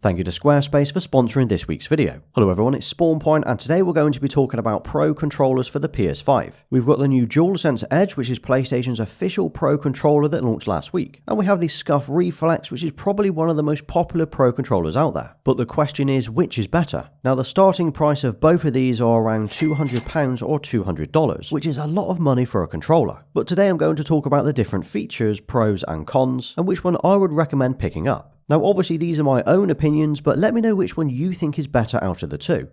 Thank you to Squarespace for sponsoring this week's video. Hello everyone, it's SpawnPoiint and today we're going to be talking about Pro controllers for the PS5. We've got the new DualSense Edge, which is PlayStation's official Pro controller that launched last week. And we have the SCUF Reflex, which is probably one of the most popular Pro controllers out there. But the question is, which is better? Now the starting price of both of these are around £200 or $200, which is a lot of money for a controller. But today I'm going to talk about the different features, pros and cons, and which one I would recommend picking up. Now obviously these are my own opinions, but let me know which one you think is better out of the two.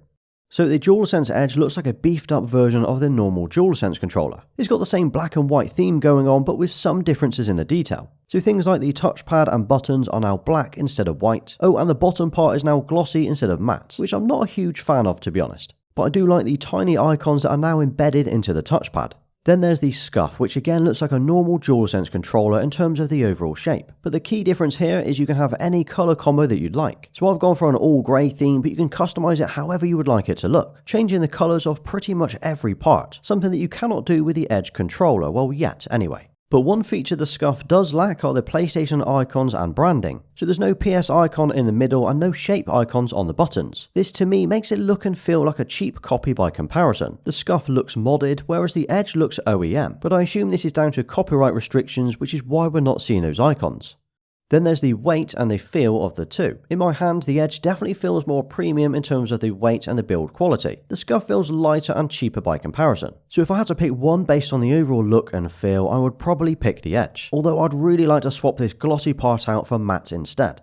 So the DualSense Edge looks like a beefed up version of the normal DualSense controller. It's got the same black and white theme going on, but with some differences in the detail. So things like the touchpad and buttons are now black instead of white. Oh, and the bottom part is now glossy instead of matte, which I'm not a huge fan of, to be honest. But I do like the tiny icons that are now embedded into the touchpad. Then there's the SCUF, which again looks like a normal DualSense controller in terms of the overall shape. But the key difference here is you can have any colour combo that you'd like. So I've gone for an all grey theme, but you can customise it however you would like it to look, changing the colours of pretty much every part, something that you cannot do with the Edge controller, well yet anyway. But one feature the SCUF does lack are the PlayStation icons and branding. So there's no PS icon in the middle and no shape icons on the buttons. This to me makes it look and feel like a cheap copy by comparison. The SCUF looks modded, whereas the Edge looks OEM, but I assume this is down to copyright restrictions, which is why we're not seeing those icons. Then there's the weight and the feel of the two. In my hand, the Edge definitely feels more premium in terms of the weight and the build quality. The SCUF feels lighter and cheaper by comparison. So if I had to pick one based on the overall look and feel, I would probably pick the Edge. Although I'd really like to swap this glossy part out for matte instead.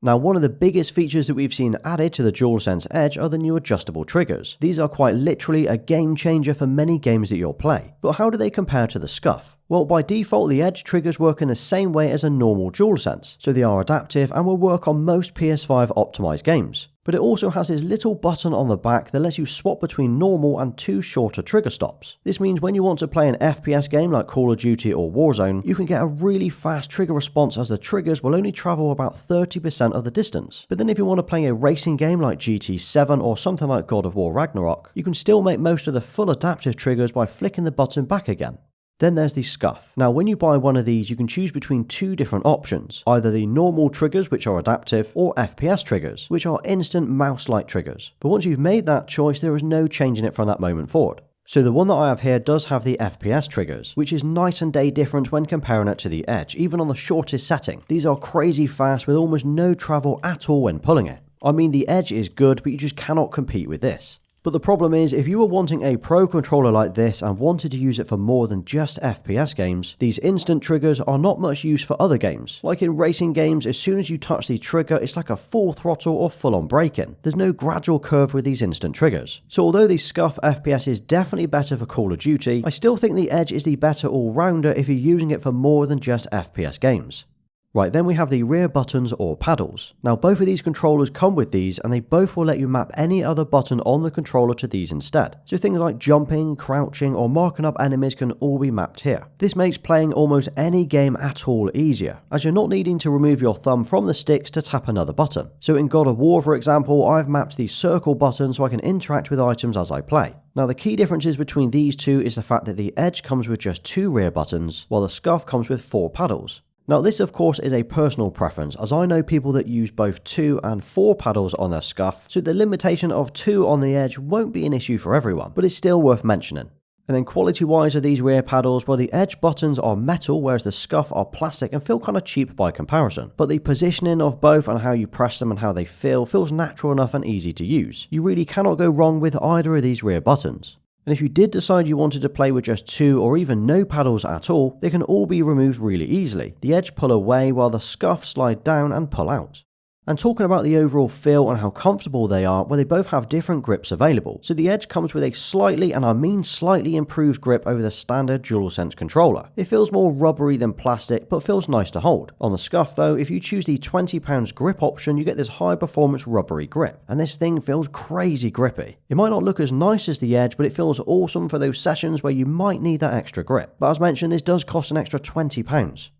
Now one of the biggest features that we've seen added to the DualSense Edge are the new adjustable triggers. These are quite literally a game changer for many games that you'll play. But how do they compare to the SCUF? Well, by default the Edge triggers work in the same way as a normal DualSense, so they are adaptive and will work on most PS5 optimized games. But it also has this little button on the back that lets you swap between normal and two shorter trigger stops. This means when you want to play an FPS game like Call of Duty or Warzone, you can get a really fast trigger response as the triggers will only travel about 30% of the distance. But then if you want to play a racing game like GT7 or something like God of War Ragnarok, you can still make most of the full adaptive triggers by flicking the button back again. Then there's the SCUF. Now when you buy one of these you can choose between two different options, either the normal triggers which are adaptive or FPS triggers which are instant mouse-like triggers. But once you've made that choice there is no changing it from that moment forward. So the one that I have here does have the FPS triggers, which is night and day difference when comparing it to the Edge, even on the shortest setting. These are crazy fast with almost no travel at all when pulling it. I mean the Edge is good but you just cannot compete with this. But the problem is, if you were wanting a Pro controller like this and wanted to use it for more than just FPS games, these instant triggers are not much use for other games. Like in racing games, as soon as you touch the trigger, it's like a full throttle or full-on braking. There's no gradual curve with these instant triggers. So although the SCUF FPS is definitely better for Call of Duty, I still think the Edge is the better all-rounder if you're using it for more than just FPS games. Right, then we have the rear buttons or paddles. Now both of these controllers come with these and they both will let you map any other button on the controller to these instead. So things like jumping, crouching or marking up enemies can all be mapped here. This makes playing almost any game at all easier, as you're not needing to remove your thumb from the sticks to tap another button. So in God of War for example, I've mapped the circle button so I can interact with items as I play. Now the key differences between these two is the fact that the Edge comes with just 2 rear buttons, while the SCUF comes with 4 paddles. Now this of course is a personal preference, as I know people that use both 2 and 4 paddles on their SCUF, so the limitation of 2 on the Edge won't be an issue for everyone, but it's still worth mentioning. And then quality wise of these rear paddles, well the Edge buttons are metal whereas the SCUF are plastic and feel kind of cheap by comparison. But the positioning of both and how you press them and how they feel feels natural enough and easy to use. You really cannot go wrong with either of these rear buttons. And if you did decide you wanted to play with just 2 or even no paddles at all, they can all be removed really easily. The Edge pull away while the SCUF slide down and pull out. And talking about the overall feel and how comfortable they are, well they both have different grips available. So the Edge comes with a slightly, and I mean slightly improved grip over the standard DualSense controller. It feels more rubbery than plastic, but feels nice to hold. On the SCUF though, if you choose the £20 grip option, you get this high performance rubbery grip. And this thing feels crazy grippy. It might not look as nice as the Edge, but it feels awesome for those sessions where you might need that extra grip. But as mentioned, this does cost an extra £20.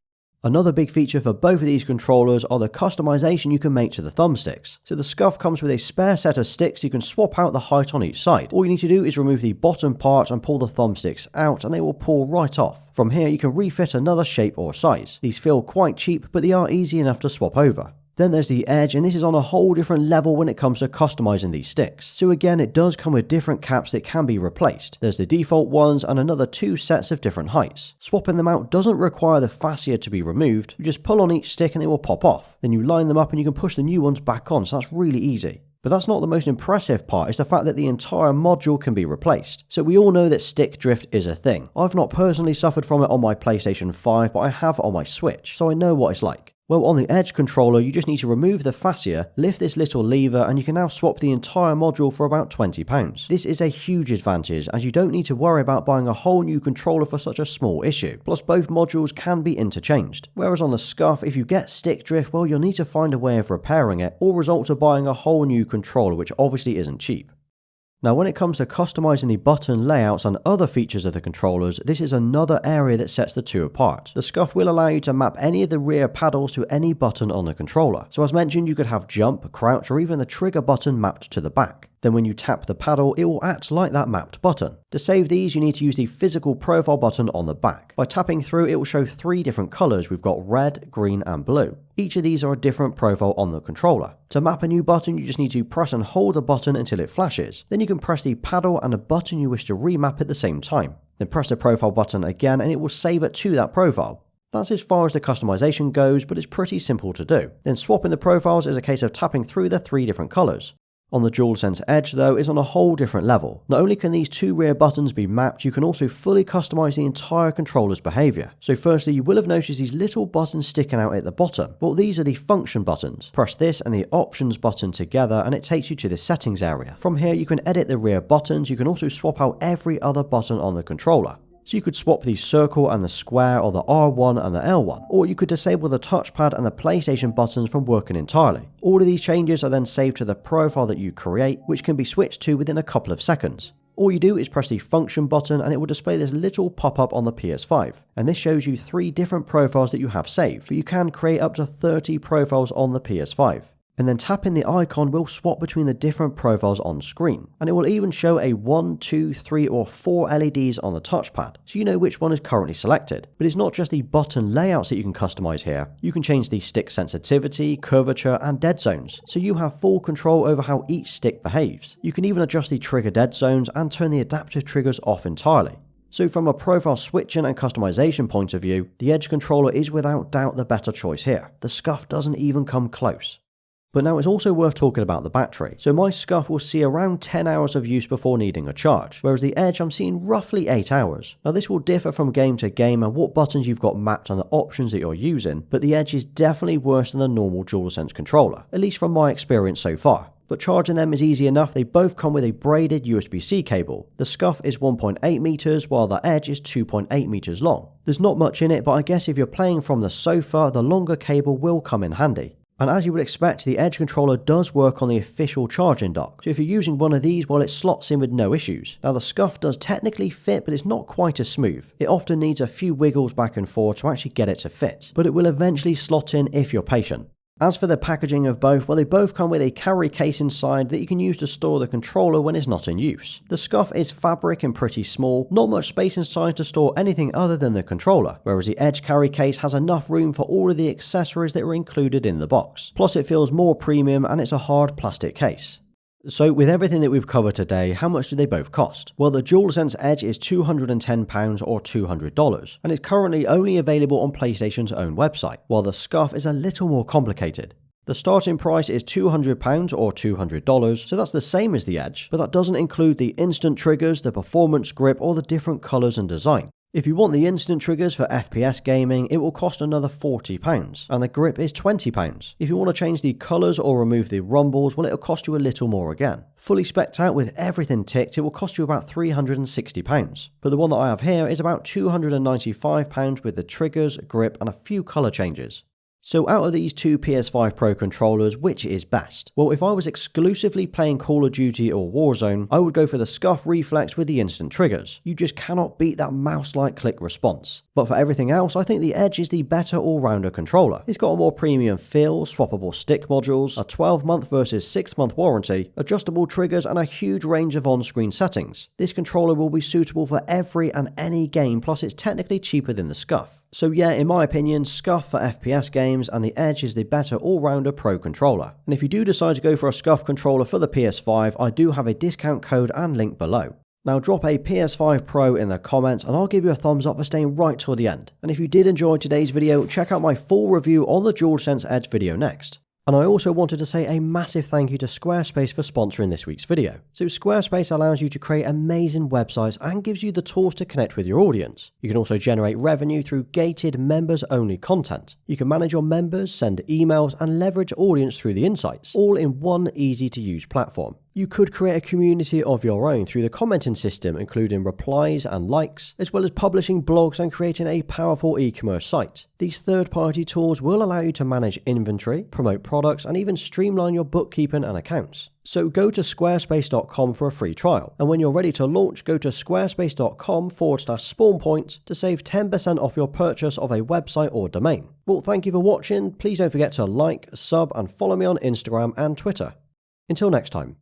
Another big feature for both of these controllers are the customization you can make to the thumbsticks. So the SCUF comes with a spare set of sticks you can swap out the height on each side. All you need to do is remove the bottom part and pull the thumbsticks out and they will pull right off. From here you can refit another shape or size. These feel quite cheap but they are easy enough to swap over. Then there's the Edge, and this is on a whole different level when it comes to customizing these sticks. So again, it does come with different caps that can be replaced. There's the default ones and another 2 sets of different heights. Swapping them out doesn't require the fascia to be removed. You just pull on each stick and it will pop off. Then you line them up and you can push the new ones back on, so that's really easy. But that's not the most impressive part, it's the fact that the entire module can be replaced. So we all know that stick drift is a thing. I've not personally suffered from it on my PlayStation 5, but I have on my Switch, so I know what it's like. Well, on the Edge controller, you just need to remove the fascia, lift this little lever, and you can now swap the entire module for about £20. This is a huge advantage, as you don't need to worry about buying a whole new controller for such a small issue. Plus, both modules can be interchanged. Whereas on the SCUF, if you get stick drift, well, you'll need to find a way of repairing it, or result to buying a whole new controller, which obviously isn't cheap. Now when it comes to customizing the button layouts and other features of the controllers, this is another area that sets the two apart. The SCUF will allow you to map any of the rear paddles to any button on the controller. So as mentioned, you could have jump, crouch, or even the trigger button mapped to the back. Then when you tap the paddle, it will act like that mapped button. To save these, you need to use the physical profile button on the back. By tapping through, it will show 3 different colors. We've got red, green, and blue. Each of these are a different profile on the controller. To map a new button, you just need to press and hold the button until it flashes. Then you can press the paddle and the button you wish to remap at the same time. Then press the profile button again and it will save it to that profile. That's as far as the customization goes, but it's pretty simple to do. Then swapping the profiles is a case of tapping through the 3 different colors. On the DualSense Edge though, is on a whole different level. Not only can these 2 rear buttons be mapped, you can also fully customize the entire controller's behavior. So firstly, you will have noticed these little buttons sticking out at the bottom. Well, these are the function buttons. Press this and the options button together and it takes you to the settings area. From here, you can edit the rear buttons. You can also swap out every other button on the controller. So you could swap the circle and the square, or the R1 and the L1, or you could disable the touchpad and the PlayStation buttons from working entirely. All of these changes are then saved to the profile that you create, which can be switched to within a couple of seconds. All you do is press the function button and it will display this little pop-up on the PS5, and this shows you 3 different profiles that you have saved, but you can create up to 30 profiles on the PS5. And then tapping the icon will swap between the different profiles on screen. And it will even show a 1, 2, 3 or 4 LEDs on the touchpad, so you know which one is currently selected. But it's not just the button layouts that you can customize here. You can change the stick sensitivity, curvature and dead zones, so you have full control over how each stick behaves. You can even adjust the trigger dead zones and turn the adaptive triggers off entirely. So from a profile switching and customization point of view, the Edge controller is without doubt the better choice here. The SCUF doesn't even come close. But now it's also worth talking about the battery. So my SCUF will see around 10 hours of use before needing a charge, whereas the Edge I'm seeing roughly 8 hours. Now this will differ from game to game and what buttons you've got mapped and the options that you're using, but the Edge is definitely worse than a normal DualSense controller, at least from my experience so far. But charging them is easy enough. They both come with a braided USB-C cable. The SCUF is 1.8 meters while the Edge is 2.8 meters long. There's not much in it, but I guess if you're playing from the sofa, the longer cable will come in handy. And as you would expect, the Edge controller does work on the official charging dock. So if you're using one of these, well, it slots in with no issues. Now the SCUF does technically fit, but it's not quite as smooth. It often needs a few wiggles back and forth to actually get it to fit, but it will eventually slot in if you're patient. As for the packaging of both, well, they both come with a carry case inside that you can use to store the controller when it's not in use. The SCUF is fabric and pretty small, not much space inside to store anything other than the controller, whereas the Edge carry case has enough room for all of the accessories that are included in the box. Plus it feels more premium and it's a hard plastic case. So with everything that we've covered today, how much do they both cost? Well, the DualSense Edge is £210 or $200, and it's currently only available on PlayStation's own website, while the SCUF is a little more complicated. The starting price is £200 or $200, so that's the same as the Edge, but that doesn't include the instant triggers, the performance grip, or the different colours and design. If you want the instant triggers for FPS gaming, it will cost another £40, and the grip is £20. If you want to change the colours or remove the rumbles, well, it'll cost you a little more again. Fully specced out with everything ticked, it will cost you about £360. But the one that I have here is about £295 with the triggers, grip, and a few colour changes. So out of these 2 PS5 Pro controllers, which is best? Well, if I was exclusively playing Call of Duty or Warzone, I would go for the SCUF Reflex with the instant triggers. You just cannot beat that mouse-like click response. But for everything else, I think the Edge is the better all-rounder controller. It's got a more premium feel, swappable stick modules, a 12-month versus 6-month warranty, adjustable triggers, and a huge range of on-screen settings. This controller will be suitable for every and any game, plus it's technically cheaper than the SCUF. So yeah, in my opinion, SCUF for FPS games and the Edge is the better all-rounder Pro controller. And if you do decide to go for a SCUF controller for the PS5, I do have a discount code and link below. Now drop a PS5 Pro in the comments and I'll give you a thumbs up for staying right till the end. And if you did enjoy today's video, check out my full review on the DualSense Edge video next. And I also wanted to say a massive thank you to Squarespace for sponsoring this week's video. So Squarespace allows you to create amazing websites and gives you the tools to connect with your audience. You can also generate revenue through gated members-only content. You can manage your members, send emails, and leverage audience through the insights, all in one easy-to-use platform. You could create a community of your own through the commenting system, including replies and likes, as well as publishing blogs and creating a powerful e-commerce site. These third-party tools will allow you to manage inventory, promote products, and even streamline your bookkeeping and accounts. So go to squarespace.com for a free trial, and when you're ready to launch, go to squarespace.com/SpawnPoiint to save 10% off your purchase of a website or domain. Well, thank you for watching. Please don't forget to like, sub, and follow me on Instagram and Twitter. Until next time.